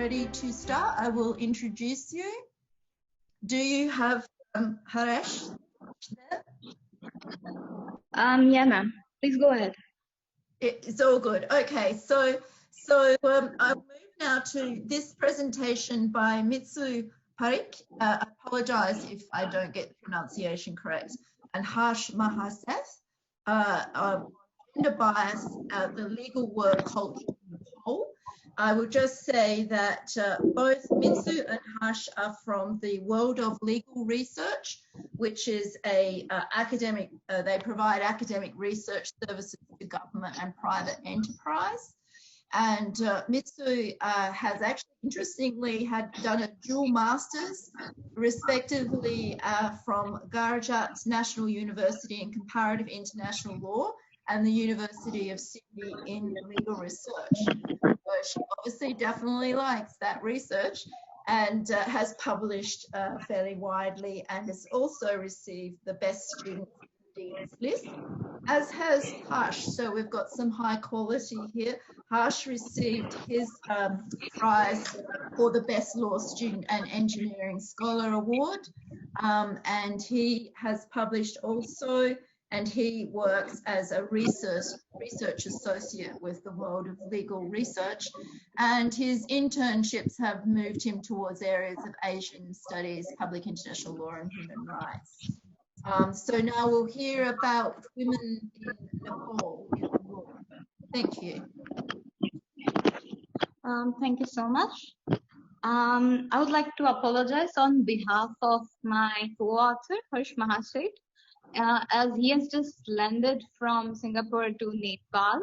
ready to start, I will introduce you. Do you have Haresh there? Yeah, ma'am. Please go ahead. It's all good. Okay, so I'll move now to this presentation by Mitsu, Parikh. I apologize if I don't get the pronunciation correct. And Harsh Mahaseth, gender bias, the legal work culture in Nepal. I will just say that both Mitsu and Harsh are from the world of legal research, which is a academic, they provide academic research services to government and private enterprise. And Mitsu has actually, interestingly, done a dual master's, respectively, from Gujarat National University in Comparative International Law and the University of Sydney in legal research. So she obviously definitely likes that research and has published fairly widely, and has also received the Best Student Dean's List, as has Harsh. So we've got some high quality here. Harsh received his prize for the Best Law Student and Engineering Scholar Award, and he has published also, and he works as a research associate with the world of legal research, and his internships have moved him towards areas of Asian studies, public international law and human rights. So now we'll hear about women in Nepal in law. Thank you. Thank you so much. I would like to apologize on behalf of my co-author, Harsh Mahaseth, as he has just landed from Singapore to Nepal.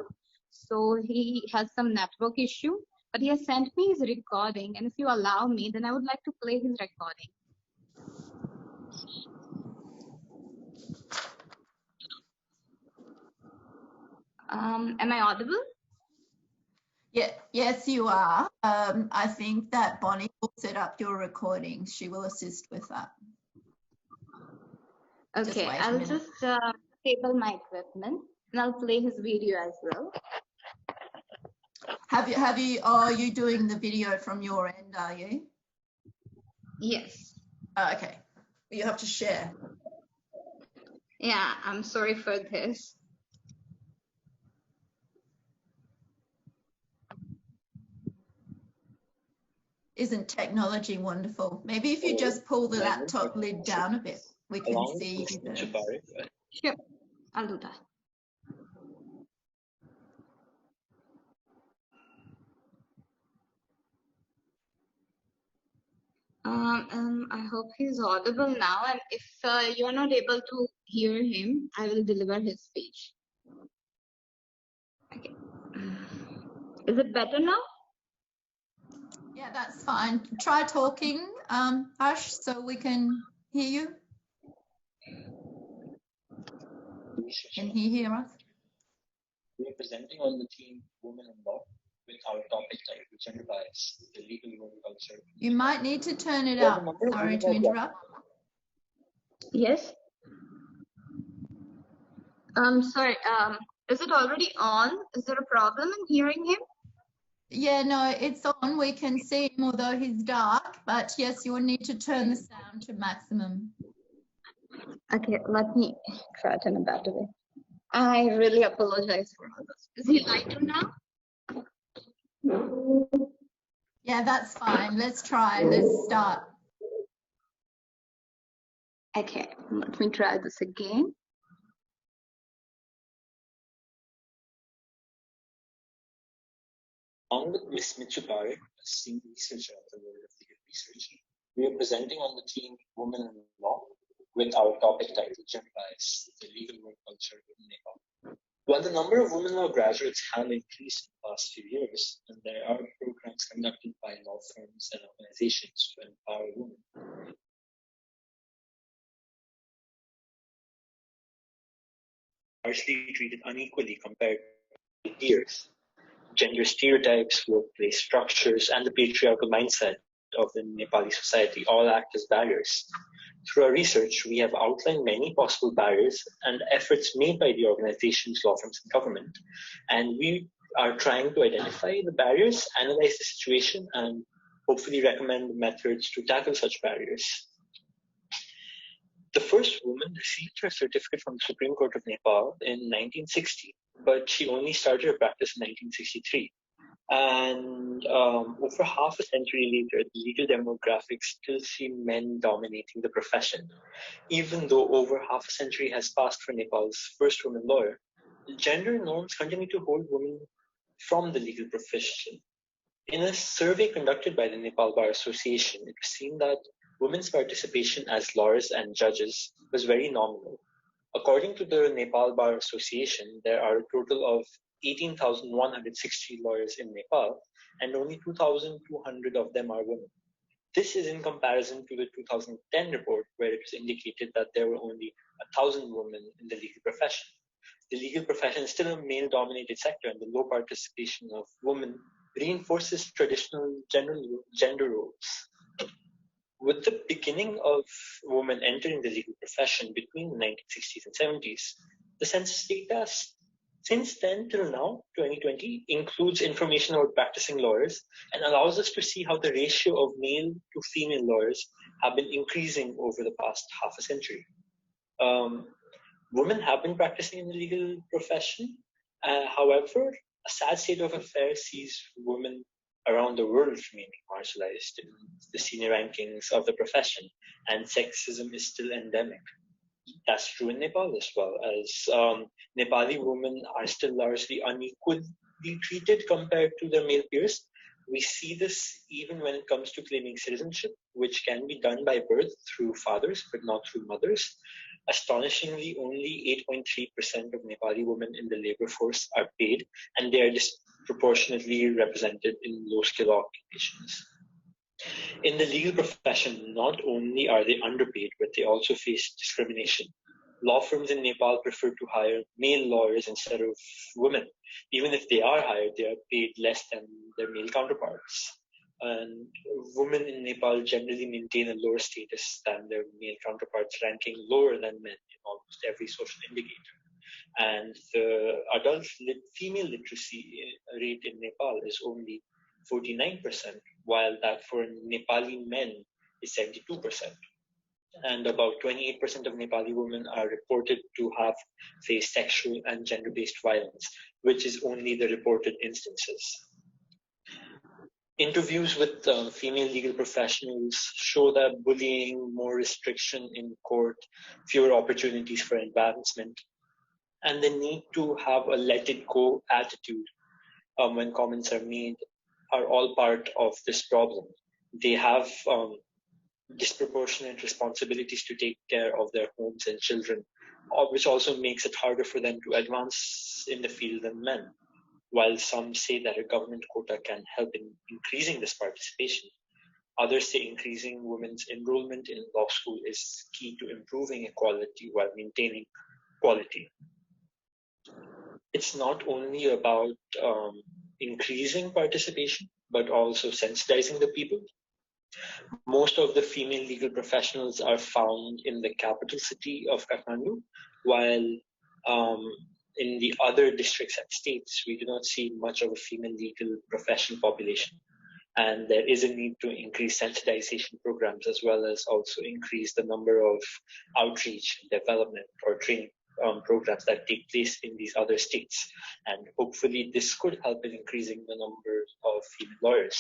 So he has some network issue, but he has sent me his recording. And if you allow me, then I would like to play his recording. Am I audible? Yeah, yes, you are. I think that Bonnie will set up your recording. She will assist with that. Okay, I'll just table my equipment and I'll play his video as well. Are you doing the video from your end, are you? Yes. Oh, okay. You have to share. Yeah, I'm sorry for this. Isn't technology wonderful? Maybe if you just pull the laptop lid down a bit, we can see. Sure, I'll do that. I hope he's audible now, and if you're not able to hear him, I will deliver his speech. Okay. Is it better now? Yeah, that's fine. Try talking, Ash, so we can hear you. Can he hear us? We are presenting on the theme Women in Law with our topic title Gender Bias, the Legal Work Culture. You might need to turn it up. Sorry to interrupt. Yes. Sorry, is it already on? Is there a problem in hearing him? Yeah, no, it's on. We can see him, although he's dark, but yes, you will need to turn the sound to maximum. Okay, let me try to in a better way. I really apologize for all this. Is he lighter now? Yeah, that's fine. Let's try. Let's start. Okay, let me try this again. Along with Ms. Mitsu, a senior researcher at the World of Legal Research, we are presenting on the theme Women in Law with our topic title Gender Bias, the Legal Work Culture in Nepal. While the number of women law graduates have increased in the past few years, and there are programs conducted by law firms and organizations to empower women, largely treated unequally compared to peers. Gender stereotypes, workplace structures, and the patriarchal mindset of the Nepali society all act as barriers. Through our research, we have outlined many possible barriers and efforts made by the organizations, law firms, and government. And we are trying to identify the barriers, analyze the situation, and hopefully recommend methods to tackle such barriers. The first woman received her certificate from the Supreme Court of Nepal in 1960, but she only started her practice in 1963. And over half a century later, the legal demographics still see men dominating the profession. Even though over half a century has passed for Nepal's first woman lawyer, gender norms continue to hold women from the legal profession. In a survey conducted by the Nepal Bar Association, it was seen that women's participation as lawyers and judges was very nominal. According to the Nepal Bar Association, there are a total of 18,160 lawyers in Nepal, and only 2,200 of them are women. This is in comparison to the 2010 report, where it was indicated that there were only 1,000 women in the legal profession. The legal profession is still a male-dominated sector, and the low participation of women reinforces traditional gender roles. With the beginning of women entering the legal profession between the 1960s and 70s, the census data since then till now, 2020, includes information about practicing lawyers and allows us to see how the ratio of male to female lawyers have been increasing over the past half a century. Women have been practicing in the legal profession. However, a sad state of affairs sees women around the world remaining marginalized in the senior rankings of the profession, and sexism is still endemic. That's true in Nepal as well, as Nepali women are still largely unequally treated compared to their male peers. We see this even when it comes to claiming citizenship, which can be done by birth through fathers, but not through mothers. Astonishingly, only 8.3% of Nepali women in the labor force are paid, and they are disproportionately represented in low-skill occupations. In the legal profession, not only are they underpaid, but they also face discrimination. Law firms in Nepal prefer to hire male lawyers instead of women. Even if they are hired, they are paid less than their male counterparts. And women in Nepal generally maintain a lower status than their male counterparts, ranking lower than men in almost every social indicator. And the adult female literacy rate in Nepal is only 49%, while that for Nepali men is 72%. And about 28% of Nepali women are reported to have faced sexual and gender-based violence, which is only the reported instances. Interviews with female legal professionals show that bullying, more restriction in court, fewer opportunities for advancement, and the need to have a let-it-go attitude when comments are made are all part of this problem. They have disproportionate responsibilities to take care of their homes and children, which also makes it harder for them to advance in the field than men. While some say that a government quota can help in increasing this participation, others say increasing women's enrollment in law school is key to improving equality while maintaining quality. It's not only about increasing participation, but also sensitizing the people. Most of the female legal professionals are found in the capital city of Kathmandu, while in the other districts and states, we do not see much of a female legal professional population. And there is a need to increase sensitization programs as well as also increase the number of outreach, development, or training programs that take place in these other states. And hopefully this could help in increasing the number of female lawyers.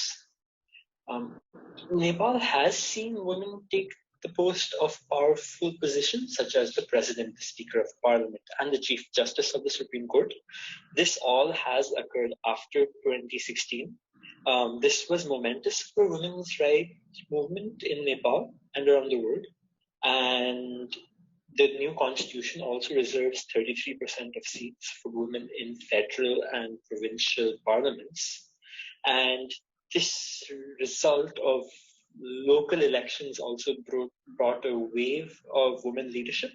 Nepal has seen women take the post of powerful positions such as the President, the Speaker of Parliament, and the Chief Justice of the Supreme Court. This all has occurred after 2016. This was momentous for women's rights movement in Nepal and around the world. And the new constitution also reserves 33% of seats for women in federal and provincial parliaments. And this result of local elections also brought a wave of women leadership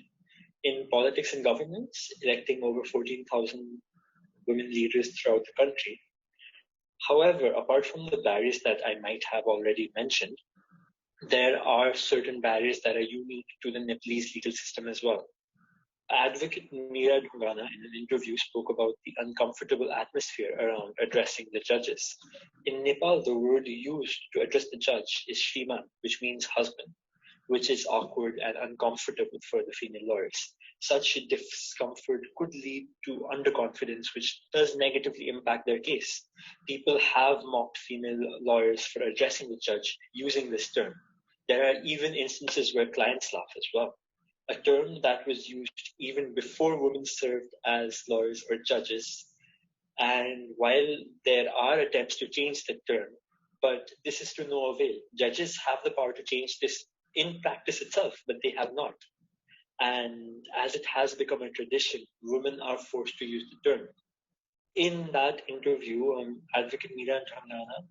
in politics and governance, electing over 14,000 women leaders throughout the country. However, apart from the barriers that I might have already mentioned, there are certain barriers that are unique to the Nepalese legal system as well. Advocate Meera Dhungana in an interview spoke about the uncomfortable atmosphere around addressing the judges. In Nepal, the word used to address the judge is Shriman, which means husband, which is awkward and uncomfortable for the female lawyers. Such discomfort could lead to underconfidence, which does negatively impact their case. People have mocked female lawyers for addressing the judge using this term. There are even instances where clients laugh as well. A term that was used even before women served as lawyers or judges. And while there are attempts to change the term, but this is to no avail. Judges have the power to change this in practice itself, but they have not. And as it has become a tradition, women are forced to use the term. In that interview, Advocate Meera Dhungana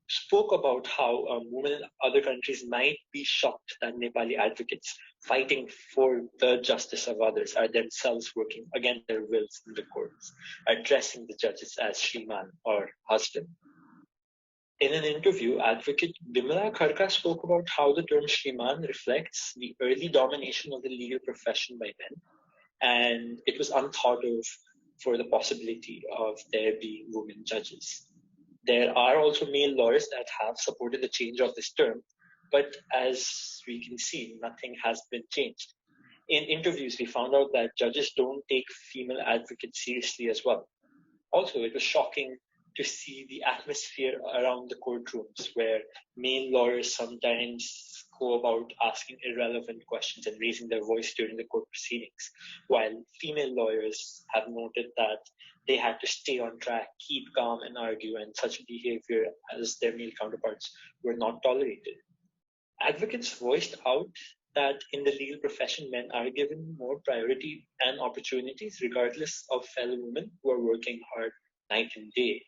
spoke about how women in other countries might be shocked that Nepali advocates fighting for the justice of others are themselves working against their wills in the courts, addressing the judges as Shriman or husband. In an interview, advocate Bimala Kharka spoke about how the term Shriman reflects the early domination of the legal profession by men, and it was unthought of for the possibility of there being women judges. There are also male lawyers that have supported the change of this term, but as we can see, nothing has been changed. In interviews, we found out that judges don't take female advocates seriously as well. Also, it was shocking to see the atmosphere around the courtrooms where male lawyers sometimes go about asking irrelevant questions and raising their voice during the court proceedings, while female lawyers have noted that they had to stay on track, keep calm and argue, and such behavior as their male counterparts were not tolerated. Advocates voiced out that in the legal profession, men are given more priority and opportunities regardless of fellow women who are working hard night and day.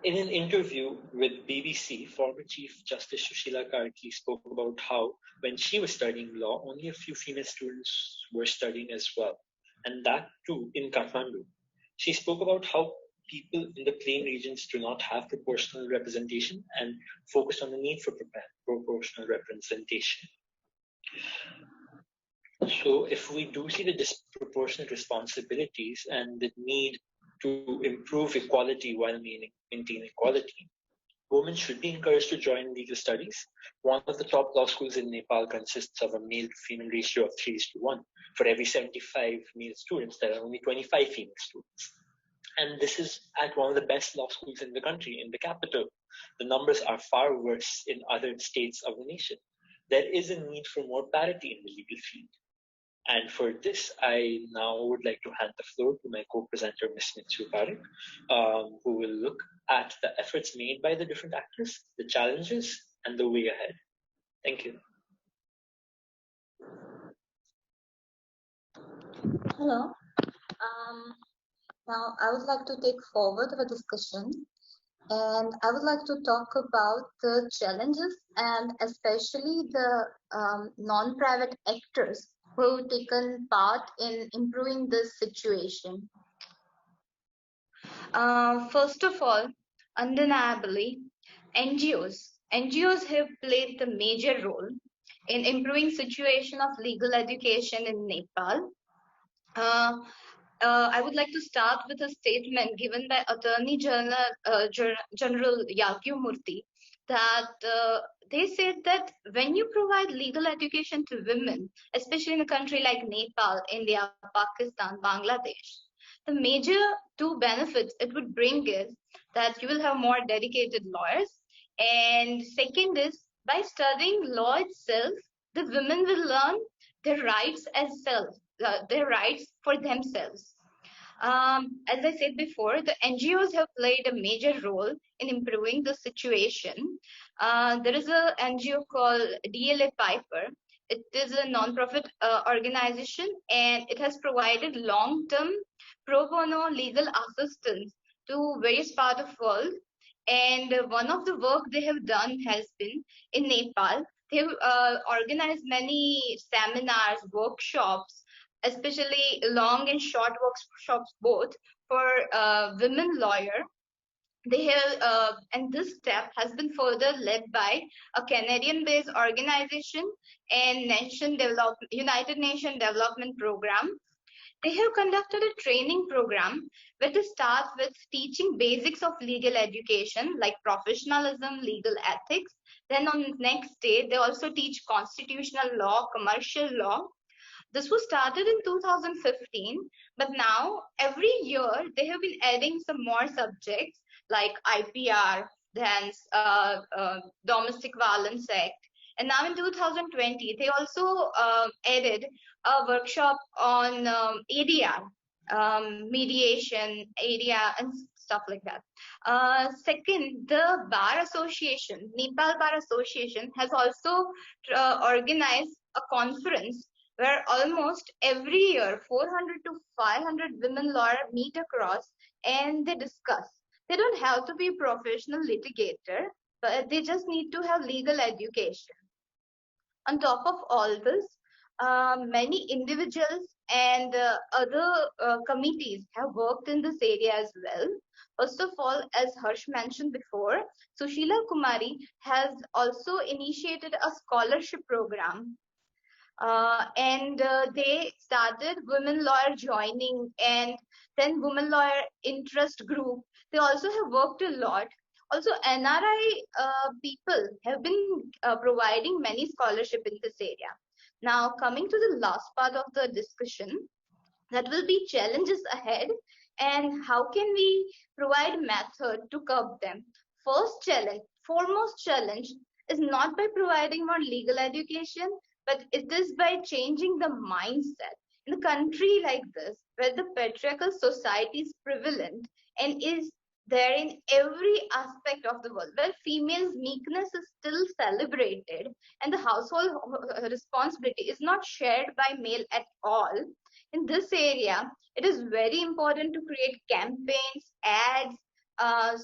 In an interview with BBC, former Chief Justice Sushila Karki spoke about how, when she was studying law, only a few female students were studying as well, and that too in Kathmandu. She spoke about how people in the plain regions do not have proportional representation and focused on the need for proportional representation. So if we do see the disproportionate responsibilities and the need to improve equality while maintaining equality, women should be encouraged to join legal studies. One of the top law schools in Nepal consists of a male-to-female ratio of 3:1. For every 75 male students, there are only 25 female students. And this is at one of the best law schools in the country, in the capital. The numbers are far worse in other states of the nation. There is a need for more parity in the legal field. And for this, I now would like to hand the floor to my co-presenter, Ms. Mitsu, who will look at the efforts made by the different actors, the challenges, and the way ahead. Thank you. Hello. Now, I would like to take forward the discussion, and I would like to talk about the challenges and especially the non-private actors who have taken part in improving this situation. First of all, undeniably, NGOs have played the major role in improving situation of legal education in Nepal. I would like to start with a statement given by Attorney General Yagyamurthy that they said that when you provide legal education to women, especially in a country like Nepal, India, Pakistan, Bangladesh, the major two benefits it would bring is that you will have more dedicated lawyers, and second is by studying law itself, the women will learn their rights as self. Their rights for themselves. As I said before, the NGOs have played a major role in improving the situation. There is an NGO called DLA Piper. It is a non-profit organization, and it has provided long-term pro bono legal assistance to various parts of the world. And one of the work they have done has been in Nepal. They have organized many seminars, workshops, especially long and short workshops both for women lawyer. And this step has been further led by a Canadian-based organization and United Nations Development Program. They have conducted a training program where they start with teaching basics of legal education like professionalism, legal ethics. Then on the next day, they also teach constitutional law, commercial law. This was started in 2015, but now every year they have been adding some more subjects like IPR, then Domestic Violence Act. And now in 2020, they also added a workshop on ADR, mediation, ADR, and stuff like that. Second, the Bar Association, Nepal Bar Association, has also organized a conference where almost every year 400 to 500 women lawyers meet across and they discuss. They don't have to be a professional litigator, but they just need to have legal education. On top of all this, many individuals and other committees have worked in this area as well. First of all, as Harsh mentioned before, Sushila Kumari has also initiated a scholarship program. They started women lawyer joining and then women lawyer interest group. They also have worked a lot. Also, NRI people have been providing many scholarship in this area. Now, coming to the last part of the discussion, that will be challenges ahead and how can we provide method to curb them. Foremost challenge is not by providing more legal education, but it is by changing the mindset. In a country like this, where the patriarchal society is prevalent and is there in every aspect of the world, where females' meekness is still celebrated and the household responsibility is not shared by male at all, in this area, it is very important to create campaigns, ads,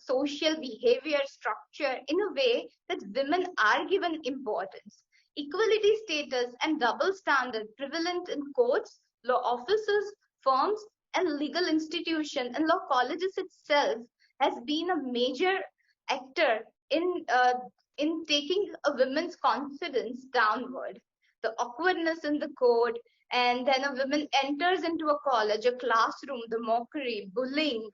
social behavior structure in a way that women are given importance. Equality status and double standard prevalent in courts, law offices, firms, and legal institutions and law colleges itself has been a major actor in taking a woman's confidence downward. The awkwardness in the court, and then a woman enters into a college, a classroom, the mockery, bullying,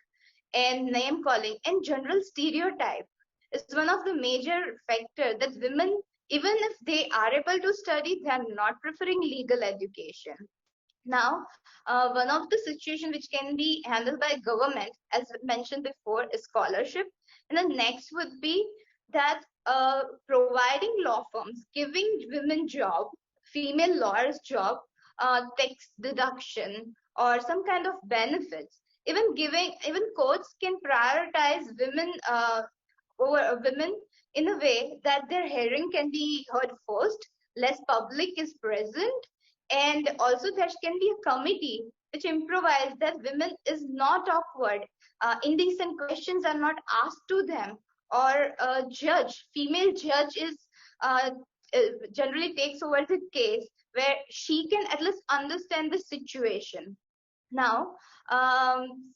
and name calling, and general stereotype is one of the major factors that women, even if they are able to study, they are not preferring legal education. Now, one of the situations which can be handled by government, as mentioned before, is scholarship. And the next would be that providing law firms, giving women job, female lawyers job, tax deduction, or some kind of benefits. Even courts can prioritize women over women in a way that their hearing can be heard first, less public is present, and also there can be a committee which improvises that women is not awkward, indecent questions are not asked to them, or a judge, female judge is generally takes over the case where she can at least understand the situation. Now,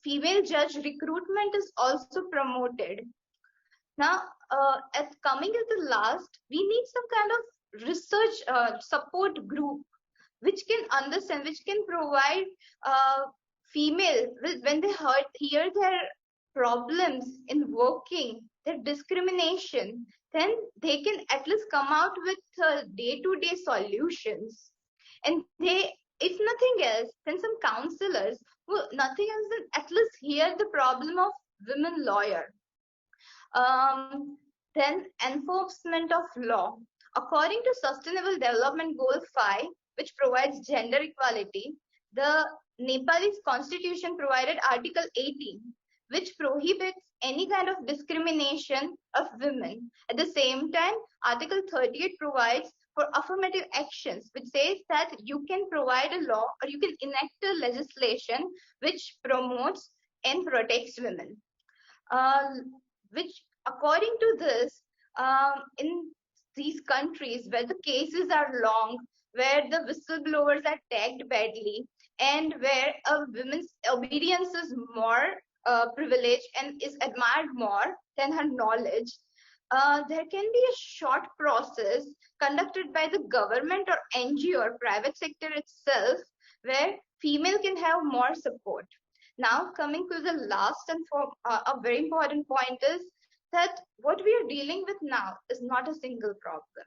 female judge recruitment is also promoted. Now, as coming to the last, we need some kind of research support group which can understand, which can provide female when they hear their problems in working, their discrimination, then they can at least come out with day-to-day solutions. And they, if nothing else, then some counselors who nothing else than at least hear the problem of women lawyer. Then enforcement of law. According to Sustainable Development Goal 5, which provides gender equality, the Nepalese constitution provided Article 18, which prohibits any kind of discrimination of women. At the same time, Article 38 provides for affirmative actions, which says that you can provide a law or you can enact a legislation which promotes and protects women. Which, according to this, in these countries where the cases are long, where the whistleblowers are tagged badly, and where a woman's obedience is more privilege and is admired more than her knowledge, there can be a short process conducted by the government or NGO or private sector itself where female can have more support. Now, coming to the last and a very important point is that what we are dealing with now is not a single problem.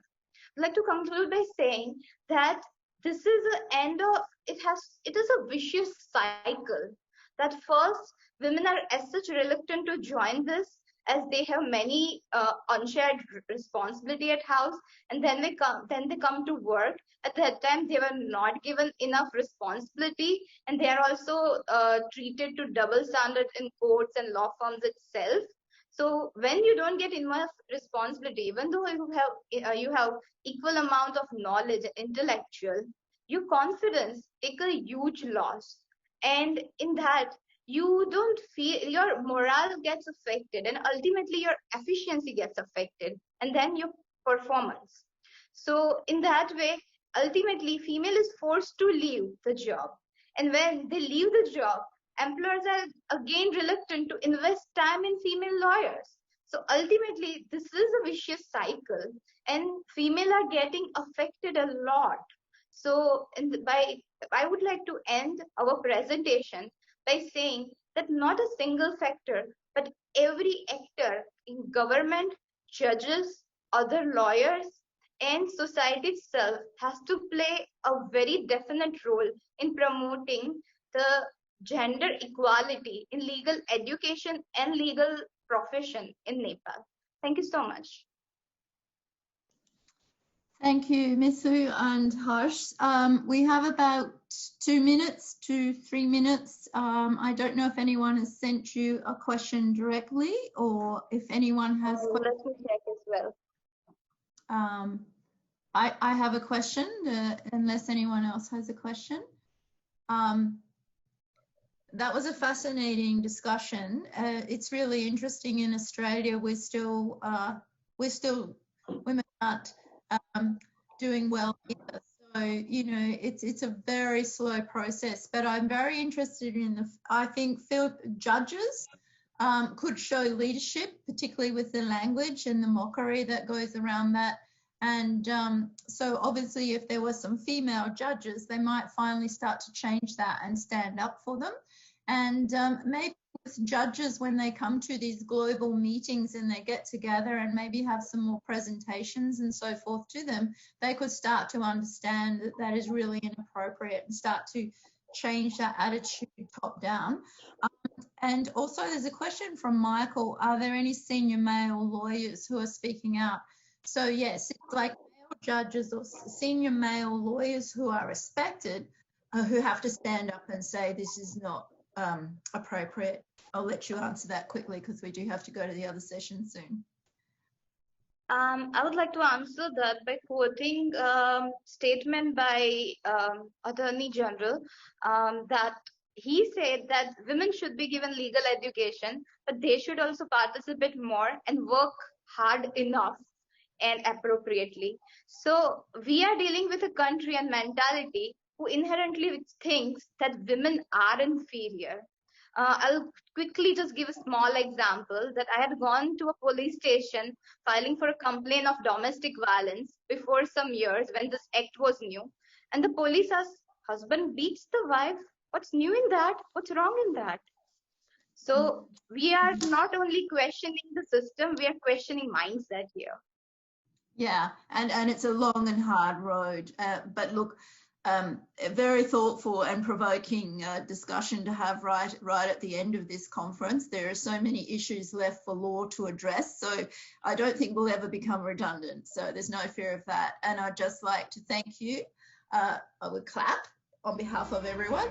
I'd like to conclude by saying that this is the end of it is a vicious cycle. That first, women are as such reluctant to join this as they have many unshared responsibility at house, and then they come to work. At that time, they were not given enough responsibility, and they are also treated to double standard in courts and law firms itself. So when you don't get enough responsibility, even though you have equal amount of knowledge, intellectual, your confidence take a huge loss, and in that you don't feel your morale gets affected, and ultimately your efficiency gets affected, and then your performance. So in that way, ultimately female is forced to leave the job, and when they leave the job, employers are again reluctant to invest time in female lawyers. So ultimately this is a vicious cycle, and female are getting affected a lot. So I would like to end our presentation by saying that not a single factor, but every actor in government, judges, other lawyers, and society itself has to play a very definite role in promoting the gender equality in legal education and legal profession in Nepal. Thank you so much. Thank you, Mitsu and Harsh. We have about 2 minutes to 3 minutes. I don't know if anyone has sent you a question directly, or if anyone has. Let me check as well. I have a question, unless anyone else has a question. That was a fascinating discussion. It's really interesting. In Australia, we're still women aren't doing well either. So, you know, it's a very slow process, but I'm very interested in I think field judges could show leadership, particularly with the language and the mockery that goes around that. And so obviously if there were some female judges, they might finally start to change that and stand up for them. And maybe with judges, when they come to these global meetings and they get together and maybe have some more presentations and so forth to them, they could start to understand that that is really inappropriate and start to change that attitude top down. And also there's a question from Michael, are there any senior male lawyers who are speaking out? So yes, it's like male judges or senior male lawyers who are respected, who have to stand up and say this is not appropriate. I'll let you answer that quickly because we do have to go to the other session soon. I would like to answer that by quoting statement by Attorney General that he said that women should be given legal education, but they should also participate more and work hard enough and appropriately. So we are dealing with a country and mentality who inherently thinks that women are inferior. I'll quickly just give a small example that I had gone to a police station filing for a complaint of domestic violence before some years when this act was new. And the police asked, husband beats the wife. What's new in that? What's wrong in that? So we are not only questioning the system, we are questioning mindset here. Yeah, and it's a long and hard road. But look, a very thoughtful and provoking discussion to have right at the end of this conference. There are so many issues left for law to address, so I don't think we'll ever become redundant, so there's no fear of that. And I'd just like to thank you. I would clap on behalf of everyone.